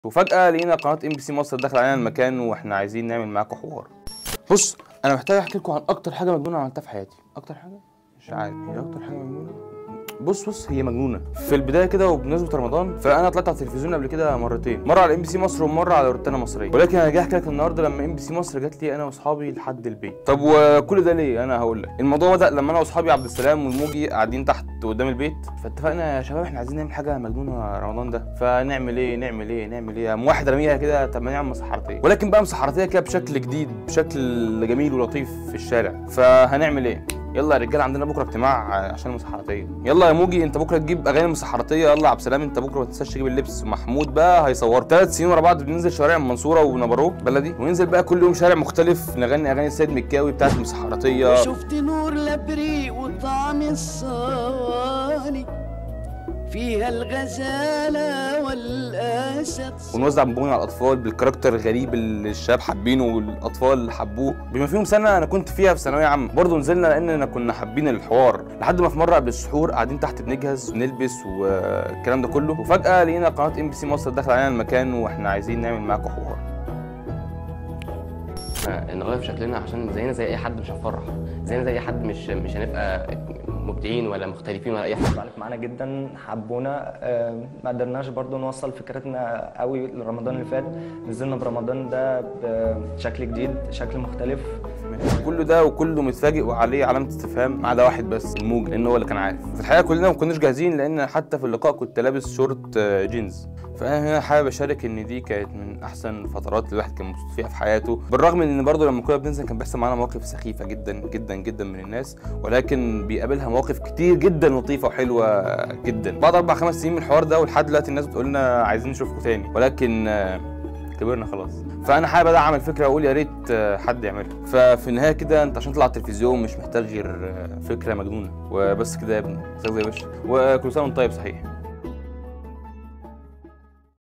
وفجأة لقينا قناة MBC مصر داخل علينا المكان واحنا عايزين نعمل معاكم حوار. بص انا محتاج احكي لكم عن اكتر حاجة مجنونة عملتها في حياتي. اكتر حاجة مش عارف هي اكتر حاجة مجنونة. بص هي مجنونة. في البداية كده وبمناسبة رمضان فانا طلعت على التلفزيون قبل كده مرتين، مرة على MBC مصر ومرة على روتانا مصرية، ولكن انا جاي احكي لك النهارده لما MBC مصر جات لي انا واصحابي لحد البيت. طب وكل ده ليه؟ انا هقول لك. الموضوع بدأ لما انا واصحابي عبد السلام والموجي قاعدين تحت قدام البيت، فاتفقنا يا شباب احنا عايزين نعمل حاجة مجنونة رمضان ده، فنعمل ايه؟ قام واحد رميها كده، طب ما نعمل مسحراتية، ولكن بقى مسحراتية كده بشكل جديد، بشكل جميل ولطيف في الشارع. فهنعمل ايه؟ يلا يا رجاله عندنا بكره اجتماع عشان المسحراتيه. يلا يا موجي انت بكره تجيب اغاني مسحراتيه، يلا يا عبد السلام انت بكره ما تنساش تجيب اللبس، محمود بقى هيصور 3 سنين ورا بعض بننزل شوارع المنصوره ونبروك بلدي، وننزل بقى كل يوم شارع مختلف نغني اغاني السيد مكاوي بتاعت المسحراتيه. شفت نور لبريق وطعم الصواني فيها الغزالة والأسد، ونوزع بونبوني على الأطفال بالكاركتر الغريب اللي الشباب حابينه والأطفال حبوه. بما فيهم سنة أنا كنت فيها في ثانوية عامة برضه نزلنا لأننا كنا حابين الحوار، لحد ما في مرة قبل السحور قاعدين تحت بنجهز ونلبس والكلام ده كله، وفجأة لقينا قناة MBC مصر داخل علينا المكان واحنا عايزين نعمل معاكم حوار. نغير شكلنا عشان زينا زي اي حد مش هنفرح، زينا زي اي حد مش هنبقى مبدعين ولا مختلفين ولا اي حاجه. اتعلق معانا جدا، حبونا، ما قدرناش برضو نوصل فكرتنا قوي لرمضان اللي فات، نزلنا برمضان ده بشكل جديد، شكل مختلف. كل ده وكله متفاجئ وعليه علامه استفهام ما عدا واحد بس، الموجي، لان هو اللي كان عارف. في الحقيقه كلنا ما كناش جاهزين لان حتى في اللقاء كنت لابس شورت جينز. فانا هنا حابب اشارك ان دي كانت من احسن الفترات اللي الواحد كان مبسوط فيها في حياته، بالرغم من ان برضه لما كنا بننزل كان بيحصل معانا مواقف سخيفه جدا جدا جدا من الناس، ولكن بيقابلها مواقف كتير جدا لطيفه وحلوه جدا. بعد 4 5 سنين من الحوار ده ولحد دلوقتي الناس بتقول لنا عايزين نشوفكم تاني، ولكن كبرنا خلاص. فانا حابب ادعم الفكره واقول يا ريت حد يعملها. ففي النهايه كده انت عشان تطلع على التلفزيون مش محتاج غير فكره مجنونه وبس كده يا ابني، زي وش. وكل سنه وانت طيب صحيح.